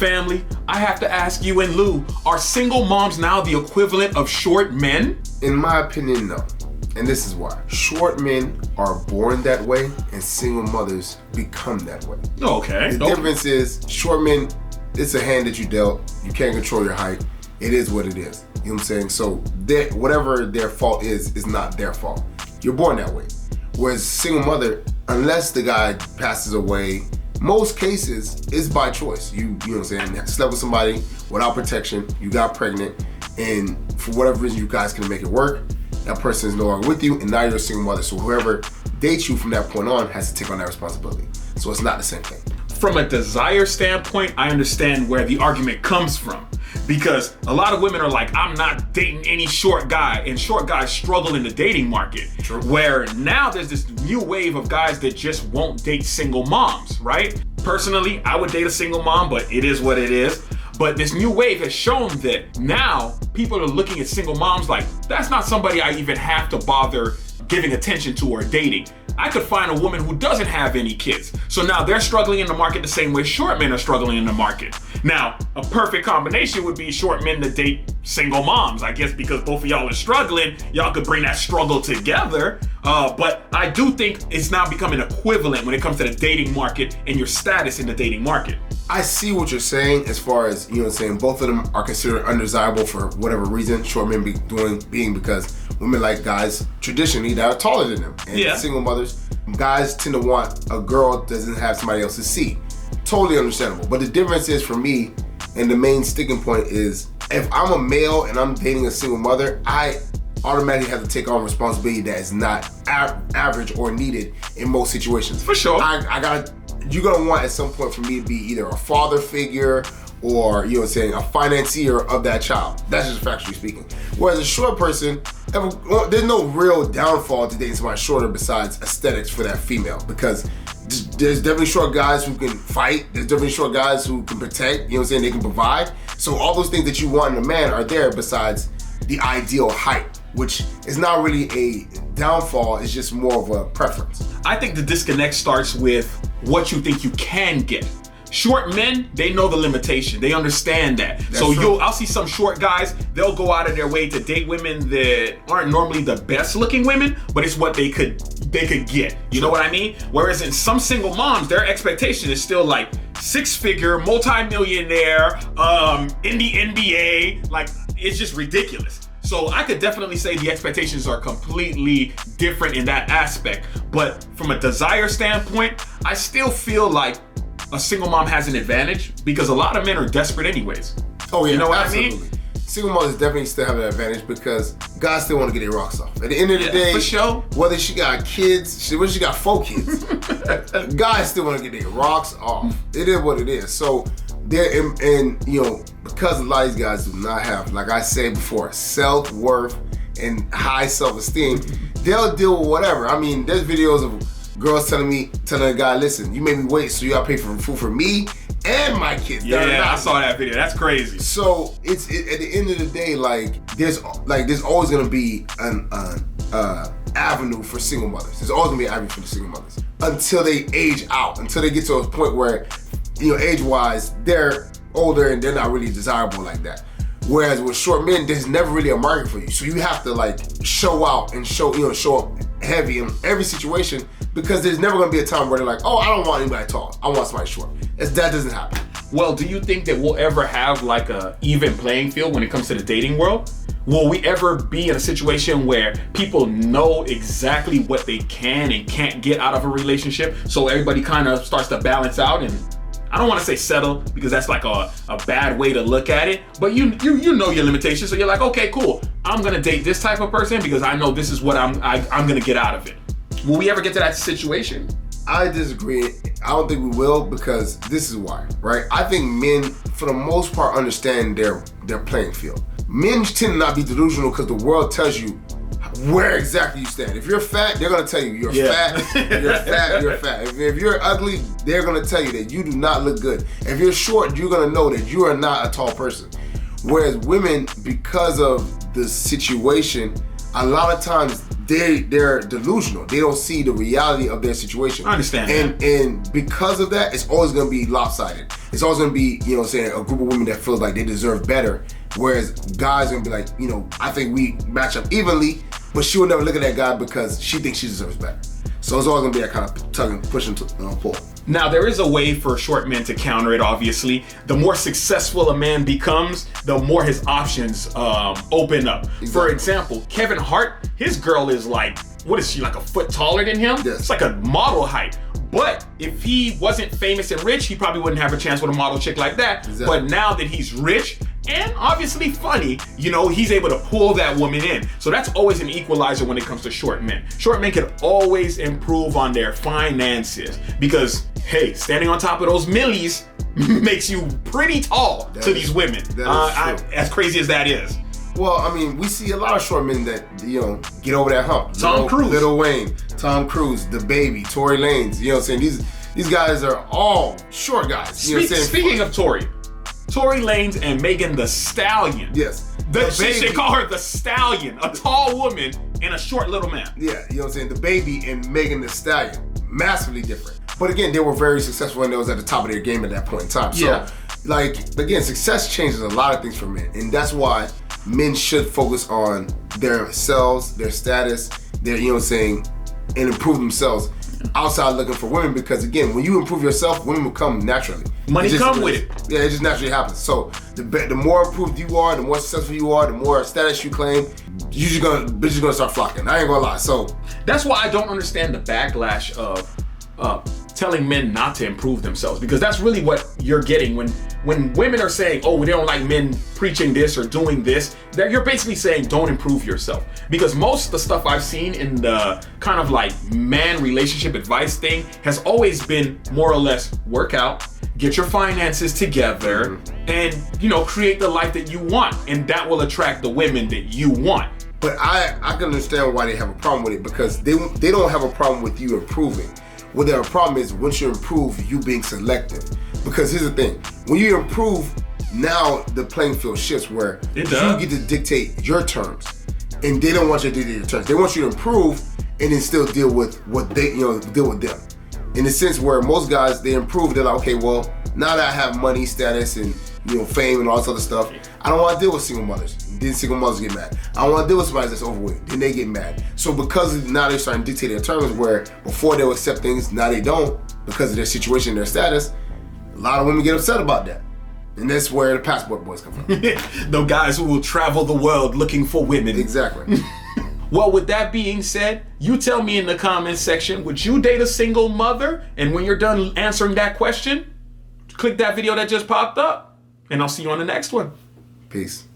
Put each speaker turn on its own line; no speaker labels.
family, I have to ask you and Lou, are single moms now the equivalent of short men?
In my opinion, no. And this is why. Short men are born that way and single mothers become that way.
Okay.
The difference is short men, it's a hand that you dealt. You can't control your height. It is what it is. You know what I'm saying? So whatever their fault is not their fault. You're born that way. Whereas single mother, unless the guy passes away, most cases it's by choice. You know what I'm saying? Slept with somebody without protection, you got pregnant, and for whatever reason you guys can make it work. That person is no longer with you, and now you're a single mother. So whoever dates you from that point on has to take on that responsibility. So it's not the same thing.
From a desire standpoint, I understand where the argument comes from. Because a lot of women are like, I'm not dating any short guy, and short guys struggle in the dating market.
True.
Where now there's this new wave of guys that just won't date single moms, right? Personally, I would date a single mom, but it is what it is. But this new wave has shown that now people are looking at single moms like, that's not somebody I even have to bother giving attention to or dating. I could find a woman who doesn't have any kids. So now they're struggling in the market the same way short men are struggling in the market. Now, a perfect combination would be short men that date single moms. I guess because both of y'all are struggling, y'all could bring that struggle together. But I do think it's now becoming equivalent when it comes to the dating market and your status in the dating market.
I see what you're saying as far as, you know what I'm saying, both of them are considered undesirable for whatever reason, short men being because women like guys traditionally that are taller than them. And single mothers, guys tend to want a girl that doesn't have somebody else to see. Totally understandable. But the difference is for me, and the main sticking point is, if I'm a male and I'm dating a single mother, I automatically have to take on responsibility that is not average or needed in most situations.
For sure.
You're gonna want at some point for me to be either a father figure or, you know what I'm saying, a financier of that child. That's just factually speaking. Whereas a short person, there's no real downfall to dating somebody shorter besides aesthetics for that female, because there's definitely short guys who can fight, there's definitely short guys who can protect, you know what I'm saying, they can provide. So all those things that you want in a man are there besides the ideal height, which is not really a downfall, it's just more of a preference.
I think the disconnect starts with what you think you can get. Short men, they know the limitation. They understand that.
That's
so
true.
I'll see some short guys, they'll go out of their way to date women that aren't normally the best looking women, but it's what they could get. You know what I mean? Whereas in some single moms, their expectation is still like 6-figure, multi-millionaire, in the NBA, like it's just ridiculous. So I could definitely say the expectations are completely different in that aspect. But from a desire standpoint, I still feel like a single mom has an advantage because a lot of men are desperate anyways.
Oh yeah,
you know what
absolutely.
I mean?
Single mothers definitely still have an advantage because guys still want to get their rocks off. At the end of the day,
for sure.
Whether she got kids, whether she got 4 kids, guys still want to get their rocks off. It is what it is. So and you know, because a lot of these guys do not have, like I said before, self-worth and high self-esteem, they'll deal with whatever. I mean, there's videos of girls telling a guy, listen, you made me wait, so you gotta pay for food for me and my kids.
Yeah, I saw that video. That's crazy.
So at the end of the day, there's always gonna be an avenue for single mothers. There's always gonna be an avenue for the single mothers until they age out, until they get to a point where, you know, age-wise, they're older and they're not really desirable like that. Whereas with short men, there's never really a market for you. So you have to show out and show up heavy in every situation, because there's never gonna be a time where they're like, oh, I don't want anybody tall, I want somebody short. That doesn't happen.
Well, do you think that we'll ever have like a even playing field when it comes to the dating world? Will we ever be in a situation where people know exactly what they can and can't get out of a relationship, so everybody kind of starts to balance out? And I don't want to say settle, because that's like a bad way to look at it, but you know your limitations, so you're like, okay, cool, I'm gonna date this type of person because I know this is what I'm gonna get out of it. Will we ever get to that situation?
I disagree. I don't think we will, because this is why, right? I think men, for the most part, understand their playing field. Men tend to not be delusional because the world tells you where exactly you stand. If you're fat, they're gonna tell you you're fat, you're fat, you're fat. If you're ugly, they're gonna tell you that you do not look good. If you're short, you're gonna know that you are not a tall person. Whereas women, because of the situation, a lot of times they're delusional. They don't see the reality of their situation.
I understand.
And because of that, it's always gonna be lopsided. it's always gonna be, you know what I'm saying, a group of women that feels like they deserve better. Whereas guys are gonna be like, you know, I think we match up evenly, but she will never look at that guy because she thinks she deserves better. So it's always gonna be that kind of tugging, pushing, pull.
Now, there is a way for short men to counter it, obviously. The more successful a man becomes, the more his options open up. Exactly. For example, Kevin Hart, his girl is like, what is she, like a foot taller than him?
Yes.
It's like a model height. But if he wasn't famous and rich, he probably wouldn't have a chance with a model chick like that.
Exactly.
But now that he's rich and obviously funny, you know, he's able to pull that woman in. So that's always an equalizer when it comes to short men. Short men can always improve on their finances because, hey, standing on top of those millies makes you pretty tall to these women. As crazy as that is.
Well, I mean, we see a lot of short men that, you know, get over that hump.
Tom Cruise.
Lil Wayne, Tom Cruise, The Baby, Tory Lanez, you know what I'm saying? These guys are all short guys. You know what I'm saying?
Speaking of Tory Lanez and Megan Thee Stallion.
Yes.
She should call her the Stallion, a tall woman and a short little man.
Yeah, you know what I'm saying? The Baby and Megan Thee Stallion, massively different. But again, they were very successful and they was at the top of their game at that point in time. So, like, again, success changes a lot of things for men. And that's why men should focus on themselves, their status, their, you know what I'm saying, and improve themselves outside looking for women, because again, when you improve yourself, women will come naturally.
Money come with it.
Yeah, it just naturally happens. So the more improved you are, the more successful you are, the more status you claim, bitches gonna start flocking. I ain't gonna lie. So
that's why I don't understand the backlash of telling men not to improve themselves, because that's really what you're getting when women are saying, oh, they don't like men preaching this or doing this. That you're basically saying don't improve yourself, because most of the stuff I've seen in the kind of like man relationship advice thing has always been more or less work out, get your finances together, and, you know, create the life that you want, and that will attract the women that you want.
But I can understand why they have a problem with it, because they don't have a problem with you improving. What their problem is, once you improve, you being selective. Because here's the thing, when you improve, now the playing field shifts where you get to dictate your terms, and they don't want you to dictate your terms. They want you to improve and then still deal with what they, you know, deal with them. In the sense where most guys, they improve, they're like, okay, well, now that I have money, status, and, you know, fame and all this other stuff, I don't want to deal with single mothers. Then single mothers get mad. I don't want to deal with somebody that's overweight. Then they get mad. So because now they're starting to dictate their terms, where before they'll accept things, now they don't, because of their situation, their status, a lot of women get upset about that. And that's where the passport boys come from.
The guys who will travel the world looking for women.
Exactly.
Well, with that being said, you tell me in the comments section, would you date a single mother? And when you're done answering that question, click that video that just popped up, and I'll see you on the next one.
Peace.